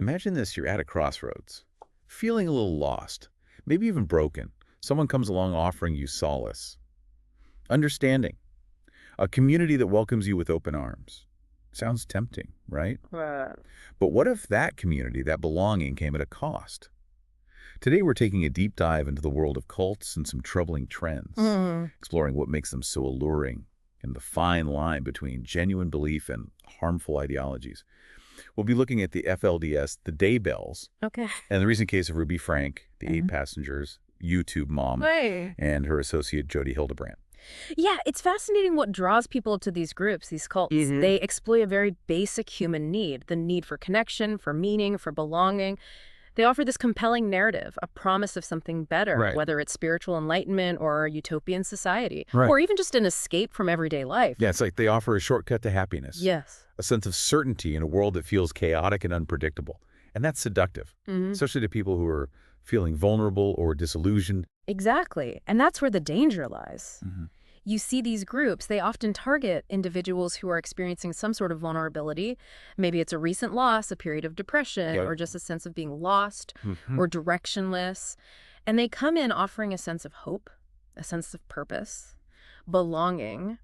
Imagine this, you're at a crossroads, feeling a little lost, maybe even broken. Someone comes along offering you solace, understanding, a community that welcomes you with open arms. Sounds tempting, right? Right. But what if that community, that belonging, came at a cost? Today we're taking a deep dive into the world of cults and some troubling trends, exploring what makes them so alluring and the fine line between genuine belief and harmful ideologies. We'll be looking at the FLDS, the Daybells, Okay. and the recent case of Ruby Frank, the 8 passengers, YouTube mom, Hey. and her associate Jody Hildebrand. Yeah, it's fascinating what draws people to these groups, these cults. They exploit a very basic human need, the need for connection, for meaning, for belonging. They offer this compelling narrative, a promise of something better, Right. whether it's spiritual enlightenment or a utopian society, Right. or even just an escape from everyday life. Yeah, it's like they offer a shortcut to happiness. Yes. A sense of certainty in a world that feels chaotic and unpredictable. And that's seductive, especially to people who are feeling vulnerable or disillusioned. Exactly. And that's where the danger lies. You see these groups, they often target individuals who are experiencing some sort of vulnerability. Maybe it's a recent loss, a period of depression, or just a sense of being lost or directionless. And they come in offering a sense of hope, a sense of purpose, belonging,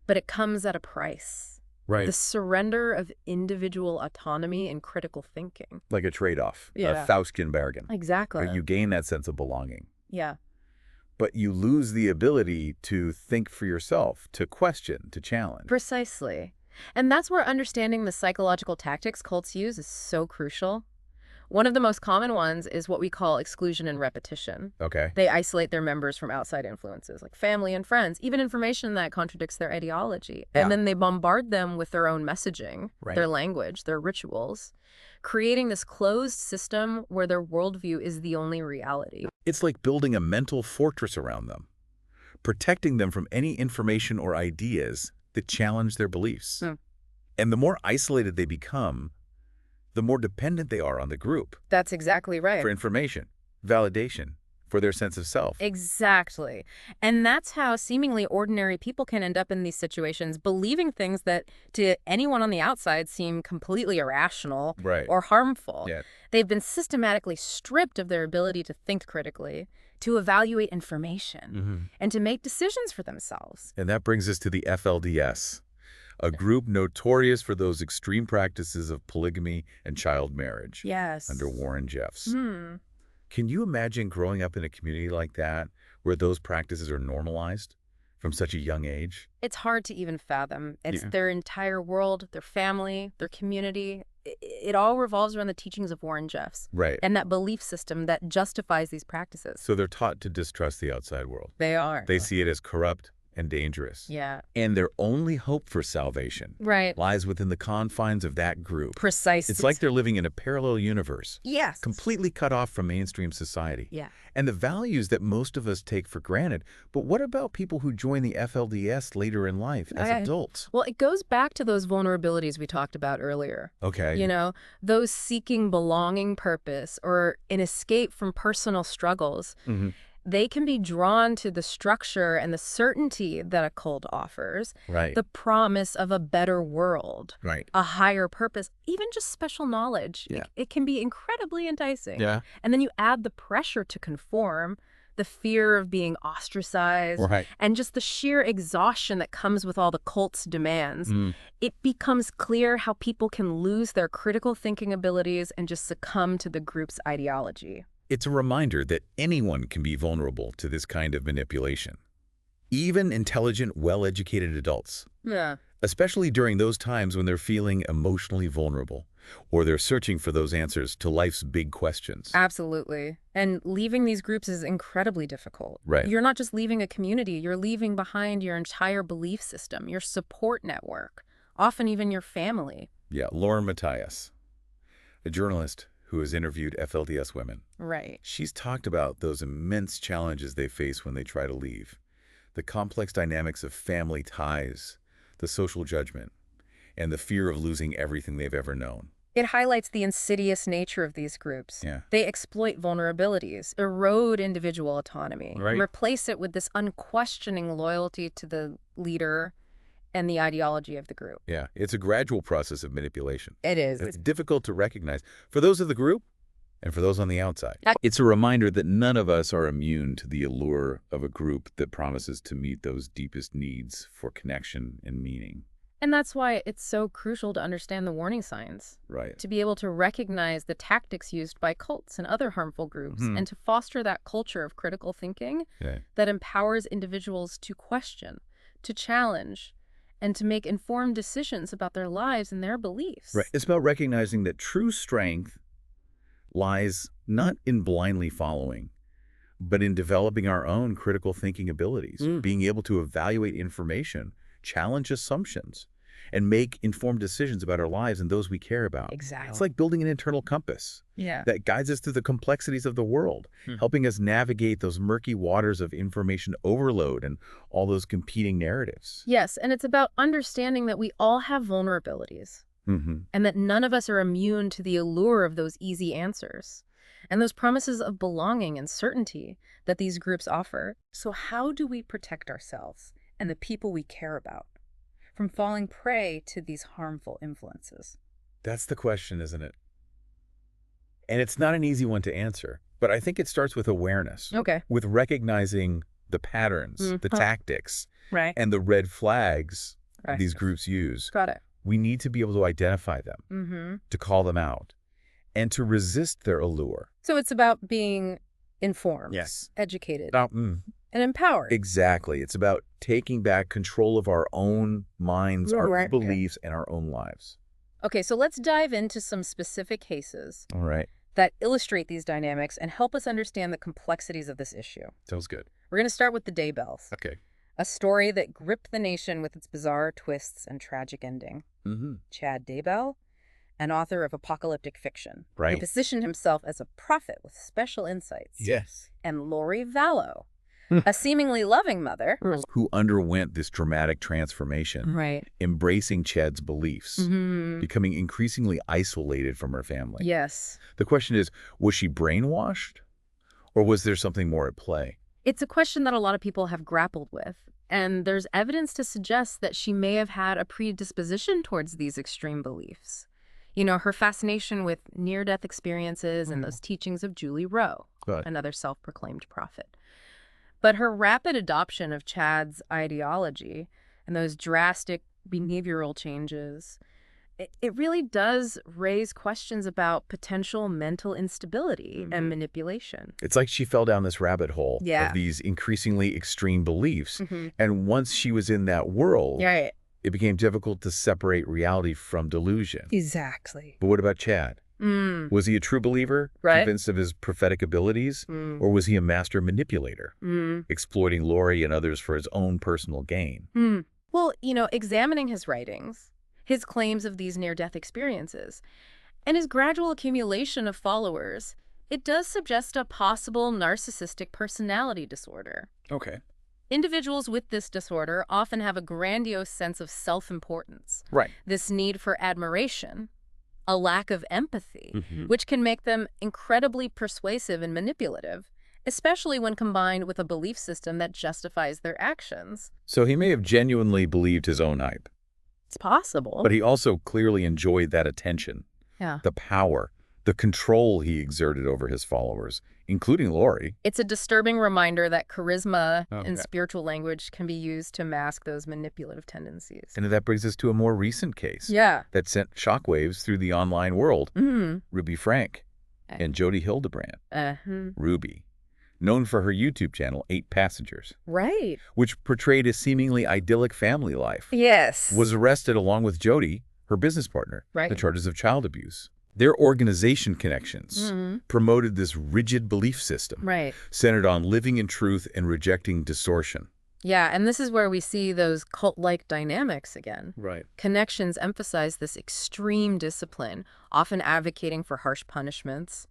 but it comes at a price. Right. The surrender of individual autonomy and critical thinking. Like a trade-off, Yeah. a Faustian bargain. Exactly. You gain that sense of belonging, Yeah. but you lose the ability to think for yourself, to question, to challenge. Precisely. And that's where understanding the psychological tactics cults use is so crucial. One of the most common ones is what we call exclusion and repetition. Okay. They isolate their members from outside influences, like family and friends, even information that contradicts their ideology. Yeah. And then they bombard them with their own messaging, Right. their language, their rituals, creating this closed system where their worldview is the only reality. It's like building a mental fortress around them, protecting them from any information or ideas that challenge their beliefs. And the more isolated they become, the more dependent they are on the group That's exactly right. for information, validation, for their sense of self. Exactly. And that's how seemingly ordinary people can end up in these situations, believing things that to anyone on the outside seem completely irrational Right. or harmful. Yeah. They've been systematically stripped of their ability to think critically, to evaluate information, and to make decisions for themselves. And that brings us to the FLDS, a group notorious for those extreme practices of polygamy and child marriage Yes. under Warren Jeffs. Can you imagine growing up in a community like that where those practices are normalized from such a young age? It's hard to even fathom. It's their entire world, their family, their community. It all revolves around the teachings of Warren Jeffs. Right. And that belief system that justifies these practices. So they're taught to distrust the outside world. They are. They see it as corrupt and dangerous. Yeah. And their only hope for salvation Right. lies within the confines of that group. Precisely. It's like they're living in a parallel universe, Yes. completely cut off from mainstream society. Yeah. And the values that most of us take for granted. But what about people who join the FLDS later in life as adults? Well, it goes back to those vulnerabilities we talked about earlier. Okay. You know, those seeking belonging, purpose, or an escape from personal struggles. They can be drawn to the structure and the certainty that a cult offers, Right. the promise of a better world, Right. a higher purpose, even just special knowledge. Yeah. It can be incredibly enticing. Yeah. And then you add the pressure to conform, the fear of being ostracized, Right. and just the sheer exhaustion that comes with all the cult's demands. It becomes clear how people can lose their critical thinking abilities and just succumb to the group's ideology. It's a reminder that anyone can be vulnerable to this kind of manipulation. Even intelligent, well-educated adults. Yeah. Especially during those times when they're feeling emotionally vulnerable or they're searching for those answers to life's big questions. Absolutely. And leaving these groups is incredibly difficult. Right. You're not just leaving a community, you're leaving behind your entire belief system, your support network, often even your family. Yeah, Lauren Matthias, a journalist who has interviewed FLDS women. Right. She's talked about those immense challenges they face when they try to leave, the complex dynamics of family ties, the social judgment, and the fear of losing everything they've ever known. It highlights the insidious nature of these groups. Yeah. They exploit vulnerabilities, erode individual autonomy, Right. replace it with this unquestioning loyalty to the leader, and the ideology of the group. Yeah, it's a gradual process of manipulation. It is. And it's difficult to recognize for those of the group and for those on the outside. I- It's a reminder that none of us are immune to the allure of a group that promises to meet those deepest needs for connection and meaning. And that's why it's so crucial to understand the warning signs, Right. to be able to recognize the tactics used by cults and other harmful groups, and to foster that culture of critical thinking that empowers individuals to question, to challenge, and to make informed decisions about their lives and their beliefs. Right. It's about recognizing that true strength lies not in blindly following, but in developing our own critical thinking abilities, being able to evaluate information, challenge assumptions, and make informed decisions about our lives and those we care about. Exactly. It's like building an internal compass that guides us through the complexities of the world, helping us navigate those murky waters of information overload and all those competing narratives. Yes, and it's about understanding that we all have vulnerabilities, and that none of us are immune to the allure of those easy answers and those promises of belonging and certainty that these groups offer. So how do we protect ourselves and the people we care about from falling prey to these harmful influences? That's the question, isn't it? And it's not an easy one to answer, but I think it starts with awareness. Okay. With recognizing the patterns, the tactics, Right. and the red flags these groups use. Got it. We need to be able to identify them, to call them out, and to resist their allure. So it's about being informed, Yes. educated, Now, and empowered. exactly. It's about taking back control of our own minds, our Right. beliefs, and our own lives. Okay, so let's dive into some specific cases All right. that illustrate these dynamics and help us understand the complexities of this issue. Sounds good. We're going to start with the Daybells, Okay. a story that gripped the nation with its bizarre twists and tragic ending. Chad Daybell, an author of apocalyptic fiction, Right. he positioned himself as a prophet with special insights. Yes. And Lori Vallow, a seemingly loving mother. Who underwent this dramatic transformation, Right. embracing Chad's beliefs, becoming increasingly isolated from her family. Yes. The question is, was she brainwashed, or was there something more at play? It's a question that a lot of people have grappled with, and there's evidence to suggest that she may have had a predisposition towards these extreme beliefs. You know, her fascination with near-death experiences and those teachings of Julie Rowe, another self-proclaimed prophet. But her rapid adoption of Chad's ideology and those drastic behavioral changes, it really does raise questions about potential mental instability and manipulation. It's like she fell down this rabbit hole Yeah. of these increasingly extreme beliefs. And once she was in that world, Right. it became difficult to separate reality from delusion. Exactly. But what about Chad? Was he a true believer, convinced of his prophetic abilities, or was he a master manipulator, exploiting Lori and others for his own personal gain? Well, you know, examining his writings, his claims of these near-death experiences, and his gradual accumulation of followers, it does suggest a possible narcissistic personality disorder. Okay. Individuals with this disorder often have a grandiose sense of self-importance, Right. this need for admiration, a lack of empathy, which can make them incredibly persuasive and manipulative, especially when combined with a belief system that justifies their actions. So he may have genuinely believed his own hype, It's possible. but he also clearly enjoyed that attention, Yeah. the power, the control he exerted over his followers, including Lori. It's a disturbing reminder that charisma Okay. and spiritual language can be used to mask those manipulative tendencies. And that brings us to a more recent case Yeah. that sent shockwaves through the online world. Ruby Frank and Jody Hildebrandt. Ruby, known for her YouTube channel, 8 Passengers, Right. which portrayed a seemingly idyllic family life, Yes. was arrested along with Jody, her business partner, Right. on charges of child abuse. Their organization connections promoted this rigid belief system, Right. centered on living in truth and rejecting distortion. Yeah, and this is where we see those cult-like dynamics again. Right. Connections emphasize this extreme discipline, often advocating for harsh punishments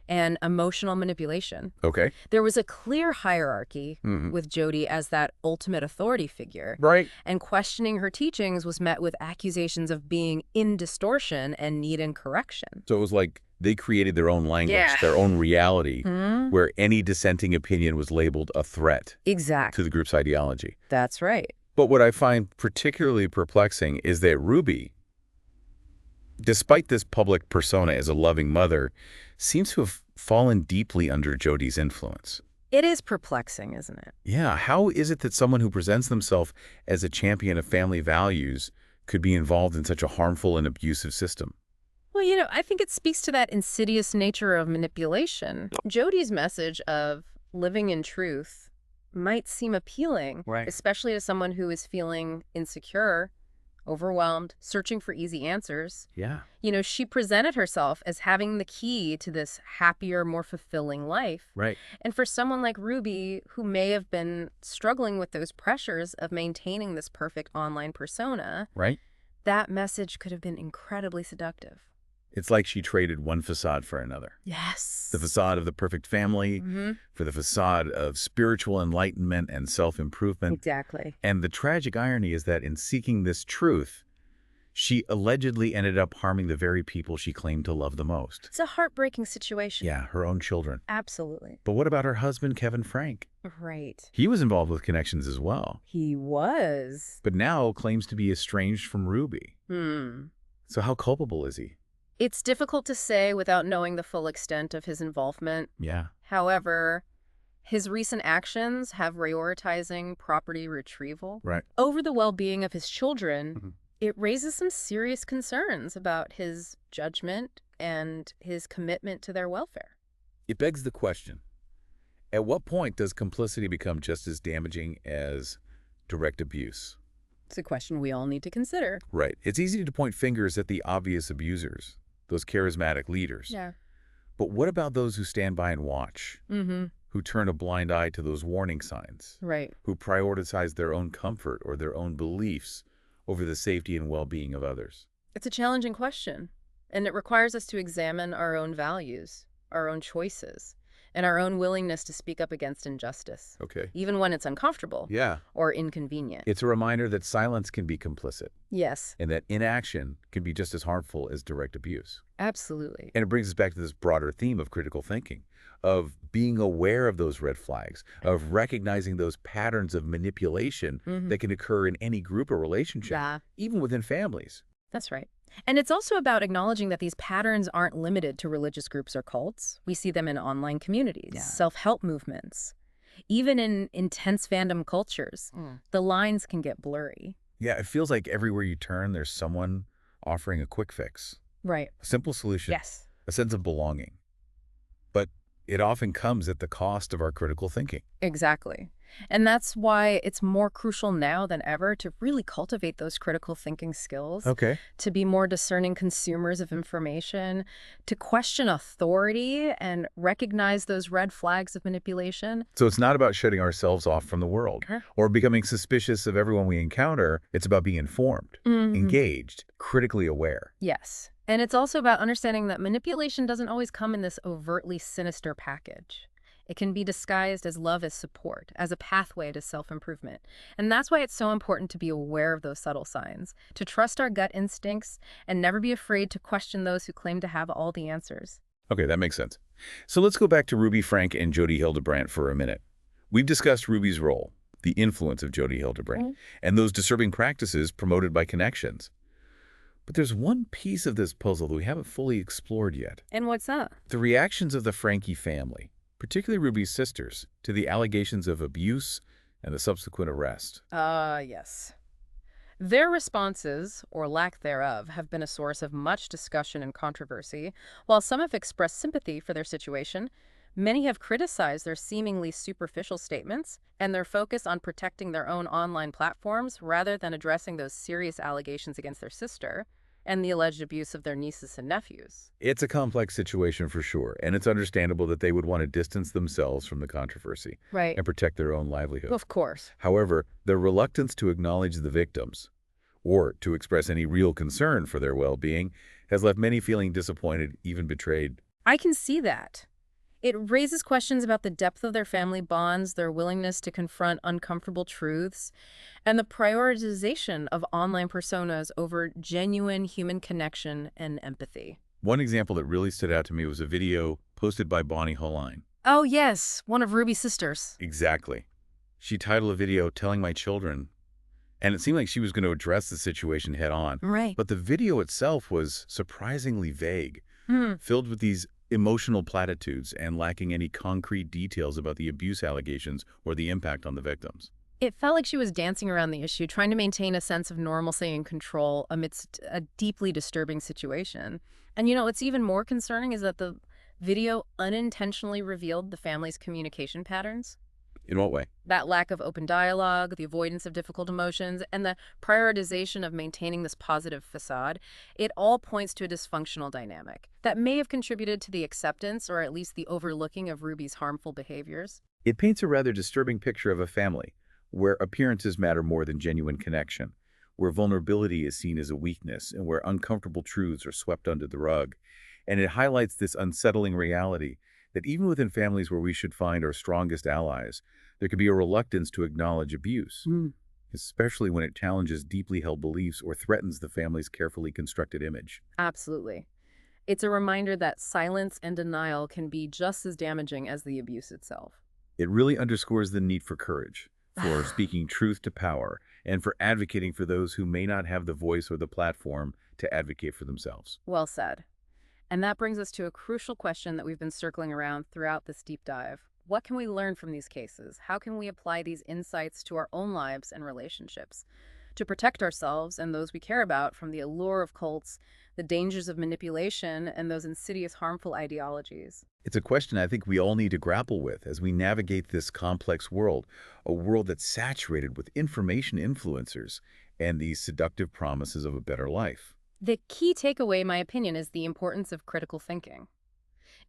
and emotional manipulation. Okay. There was a clear hierarchy with Jody as that ultimate authority figure. Right. And questioning her teachings was met with accusations of being in distortion and needing correction. So it was like they created their own language, Yeah. their own reality, where any dissenting opinion was labeled a threat Exactly. to the group's ideology. That's right. But what I find particularly perplexing is that Ruby, despite this public persona as a loving mother, seems to have fallen deeply under Jodi's influence. It is perplexing, isn't it? Yeah, how is it that someone who presents themselves as a champion of family values could be involved in such a harmful and abusive system? Well, I think it speaks to that insidious nature of manipulation. Jodi's message of living in truth might seem appealing, Right. especially to someone who is feeling insecure, overwhelmed, searching for easy answers. Yeah. She presented herself as having the key to this happier, more fulfilling life. Right. And for someone like Ruby, who may have been struggling with those pressures of maintaining this perfect online persona, Right? that message could have been incredibly seductive. It's like she traded one facade for another. Yes. The facade of the perfect family for the facade of spiritual enlightenment and self-improvement. Exactly. And the tragic irony is that in seeking this truth, she allegedly ended up harming the very people she claimed to love the most. It's a heartbreaking situation. Yeah, her own children. Absolutely. But what about her husband, Kevin Frank? Right. He was involved with connections as well, He was. but now claims to be estranged from Ruby. So how culpable is he? It's difficult to say without knowing the full extent of his involvement. Yeah. However, his recent actions have prioritizing property retrieval Right. over the well-being of his children. It raises some serious concerns about his judgment and his commitment to their welfare. It begs the question, at what point does complicity become just as damaging as direct abuse? It's a question we all need to consider. Right. It's easy to point fingers at the obvious abusers, those charismatic leaders. Yeah. But what about those who stand by and watch, who turn a blind eye to those warning signs, Right. who prioritize their own comfort or their own beliefs over the safety and well-being of others? It's a challenging question, and it requires us to examine our own values, our own choices, and our own willingness to speak up against injustice, Okay. even when it's uncomfortable Yeah. or inconvenient. It's a reminder that silence can be complicit Yes, and that inaction can be just as harmful as direct abuse. absolutely. And it brings us back to this broader theme of critical thinking, of being aware of those red flags, of recognizing those patterns of manipulation that can occur in any group or relationship, Yeah, even within families. that's right. And it's also about acknowledging that these patterns aren't limited to religious groups or cults. We see them in online communities, self-help movements. Even in intense fandom cultures, the lines can get blurry. Yeah, it feels like everywhere you turn, there's someone offering a quick fix, Right. a simple solution, Yes. a sense of belonging. But it often comes at the cost of our critical thinking. Exactly. And that's why it's more crucial now than ever to really cultivate those critical thinking skills, Okay. to be more discerning consumers of information, to question authority and recognize those red flags of manipulation. So it's not about shutting ourselves off from the world or becoming suspicious of everyone we encounter. It's about being informed, engaged, critically aware. Yes. And it's also about understanding that manipulation doesn't always come in this overtly sinister package. It can be disguised as love as support, as a pathway to self-improvement. And that's why it's so important to be aware of those subtle signs, to trust our gut instincts, and never be afraid to question those who claim to have all the answers. Okay, that makes sense. So let's go back to Ruby Frank and Jodi Hildebrandt for a minute. We've discussed Ruby's role, the influence of Jodi Hildebrandt, and those disturbing practices promoted by connections. But there's one piece of this puzzle that we haven't fully explored yet. And what's that? The reactions of the Franke family, particularly Ruby's sisters, to the allegations of abuse and the subsequent arrest. Yes. Their responses, or lack thereof, have been a source of much discussion and controversy. While some have expressed sympathy for their situation, many have criticized their seemingly superficial statements and their focus on protecting their own online platforms rather than addressing those serious allegations against their sister and the alleged abuse of their nieces and nephews. It's a complex situation for sure, and it's understandable that they would want to distance themselves from the controversy Right. and protect their own livelihood. Of course. However, their reluctance to acknowledge the victims or to express any real concern for their well-being has left many feeling disappointed, even betrayed. I can see that. It raises questions about the depth of their family bonds, their willingness to confront uncomfortable truths, and the prioritization of online personas over genuine human connection and empathy. One example that really stood out to me was a video posted by Bonnie Holine. Oh, yes, one of Ruby's sisters. Exactly. She titled a video, "Telling My Children And it seemed like she was going to address the situation head on. Right. But the video itself was surprisingly vague, Hmm. filled with these emotional platitudes and lacking any concrete details about the abuse allegations or the impact on the victims. It felt like she was dancing around the issue, trying to maintain a sense of normalcy and control amidst a deeply disturbing situation. And what's even more concerning is that the video unintentionally revealed the family's communication patterns. In what way? That lack of open dialogue, the avoidance of difficult emotions, and the prioritization of maintaining this positive facade, it all points to a dysfunctional dynamic that may have contributed to the acceptance or at least the overlooking of Ruby's harmful behaviors. It paints a rather disturbing picture of a family where appearances matter more than genuine connection, where vulnerability is seen as a weakness, and where uncomfortable truths are swept under the rug. And it highlights this unsettling reality that even within families where we should find our strongest allies, there can be a reluctance to acknowledge abuse, especially when it challenges deeply held beliefs or threatens the family's carefully constructed image. Absolutely. It's a reminder that silence and denial can be just as damaging as the abuse itself. It really underscores the need for courage, for speaking truth to power, and for advocating for those who may not have the voice or the platform to advocate for themselves. Well said. And that brings us to a crucial question that we've been circling around throughout this deep dive. What can we learn from these cases? How can we apply these insights to our own lives and relationships to protect ourselves and those we care about from the allure of cults, the dangers of manipulation, and those insidious, harmful ideologies? It's a question I think we all need to grapple with as we navigate this complex world, a world that's saturated with information influencers and these seductive promises of a better life. The key takeaway, in my opinion, is the importance of critical thinking.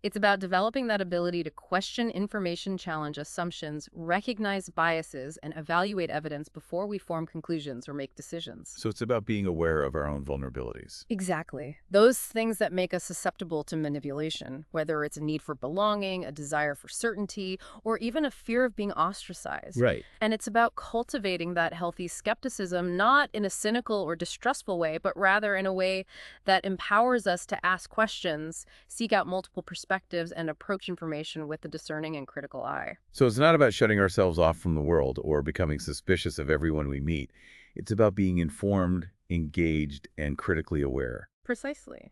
It's about developing that ability to question information, challenge assumptions, recognize biases, and evaluate evidence before we form conclusions or make decisions. So it's about being aware of our own vulnerabilities. Exactly. Those things that make us susceptible to manipulation, whether it's a need for belonging, a desire for certainty, or even a fear of being ostracized. Right. And it's about cultivating that healthy skepticism, not in a cynical or distrustful way, but rather in a way that empowers us to ask questions, seek out multiple perspectives, and approach information with a discerning and critical eye. So it's not about shutting ourselves off from the world or becoming suspicious of everyone we meet. It's about being informed, engaged, and critically aware. Precisely.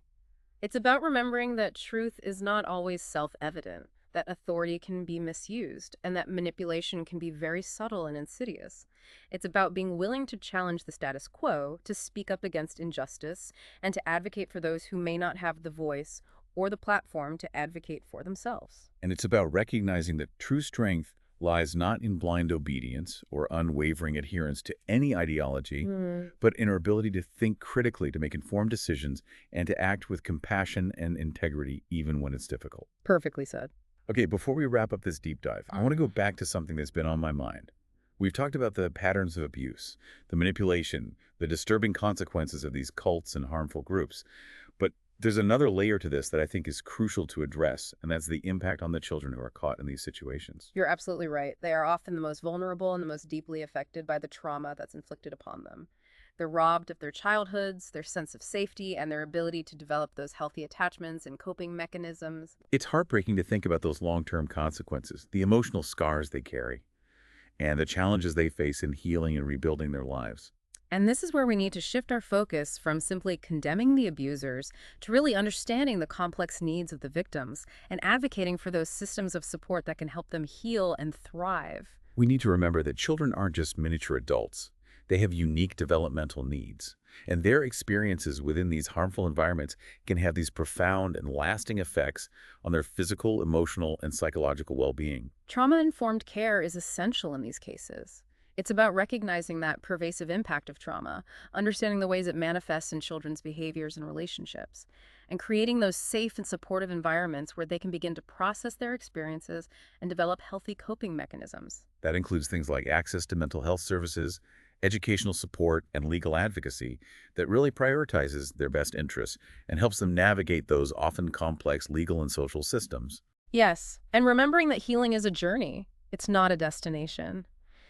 It's about remembering that truth is not always self-evident, that authority can be misused, and that manipulation can be very subtle and insidious. It's about being willing to challenge the status quo, to speak up against injustice, and to advocate for those who may not have the voice or the platform to advocate for themselves. And it's about recognizing that true strength lies not in blind obedience or unwavering adherence to any ideology, but in our ability to think critically, to make informed decisions, and to act with compassion and integrity even when it's difficult. Perfectly said. Okay, before we wrap up this deep dive, I want to go back to something that's been on my mind. We've talked about the patterns of abuse, the manipulation, the disturbing consequences of these cults and harmful groups. But there's another layer to this that I think is crucial to address, and that's the impact on the children who are caught in these situations. You're absolutely right. They are often the most vulnerable and the most deeply affected by the trauma that's inflicted upon them. They're robbed of their childhoods, their sense of safety, and their ability to develop those healthy attachments and coping mechanisms. It's heartbreaking to think about those long-term consequences, the emotional scars they carry, and the challenges they face in healing and rebuilding their lives. And this is where we need to shift our focus from simply condemning the abusers to really understanding the complex needs of the victims and advocating for those systems of support that can help them heal and thrive. We need to remember that children aren't just miniature adults. They have unique developmental needs, and their experiences within these harmful environments can have these profound and lasting effects on their physical, emotional, and psychological well-being. Trauma-informed care is essential in these cases. It's about recognizing that pervasive impact of trauma, understanding the ways it manifests in children's behaviors and relationships, and creating those safe and supportive environments where they can begin to process their experiences and develop healthy coping mechanisms. That includes things like access to mental health services, educational support, and legal advocacy that really prioritizes their best interests and helps them navigate those often complex legal and social systems. Yes, and remembering that healing is a journey. It's not a destination.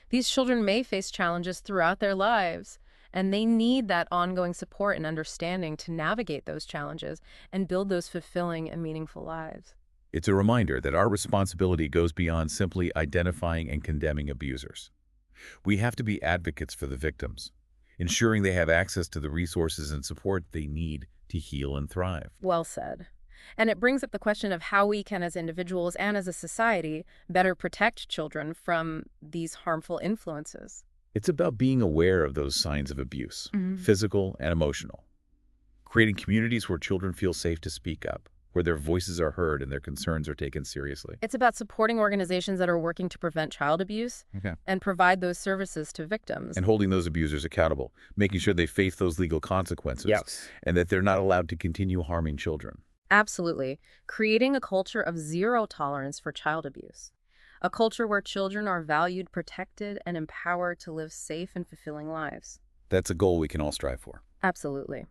These children may face challenges throughout their lives, and they need that ongoing support and understanding to navigate those challenges and build those fulfilling and meaningful lives. It's a reminder that our responsibility goes beyond simply identifying and condemning abusers. We have to be advocates for the victims, ensuring they have access to the resources and support they need to heal and thrive. Well said. And it brings up the question of how we can, as individuals and as a society, better protect children from these harmful influences. It's about being aware of those signs of abuse, physical and emotional. Creating communities where children feel safe to speak up, where their voices are heard and their concerns are taken seriously. It's about supporting organizations that are working to prevent child abuse and provide those services to victims. And holding those abusers accountable, making sure they face those legal consequences, and that they're not allowed to continue harming children. Absolutely. Creating a culture of zero tolerance for child abuse. A culture where children are valued, protected, and empowered to live safe and fulfilling lives. That's a goal we can all strive for. Absolutely.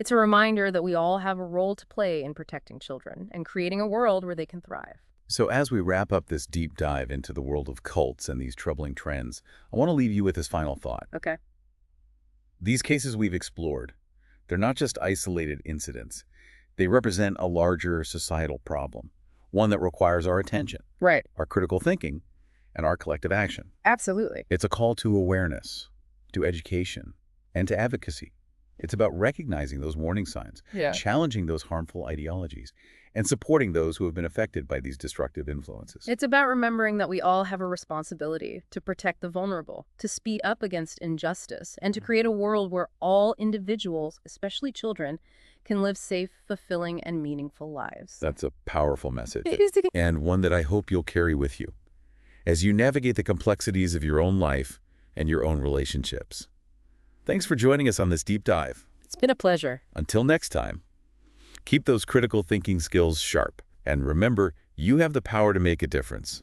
It's a reminder that we all have a role to play in protecting children and creating a world where they can thrive. So as we wrap up this deep dive into the world of cults and these troubling trends, I want to leave you with this final thought. Okay. These cases we've explored, they're not just isolated incidents. They represent a larger societal problem, one that requires our attention, our critical thinking, and our collective action. Absolutely. It's a call to awareness, to education, and to advocacy. It's about recognizing those warning signs, challenging those harmful ideologies, and supporting those who have been affected by these destructive influences. It's about remembering that we all have a responsibility to protect the vulnerable, to speak up against injustice, and to create a world where all individuals, especially children, can live safe, fulfilling, and meaningful lives. That's a powerful message, and one that I hope you'll carry with you as you navigate the complexities of your own life and your own relationships. Thanks for joining us on this deep dive. It's been a pleasure. Until next time, keep those critical thinking skills sharp, and remember, you have the power to make a difference.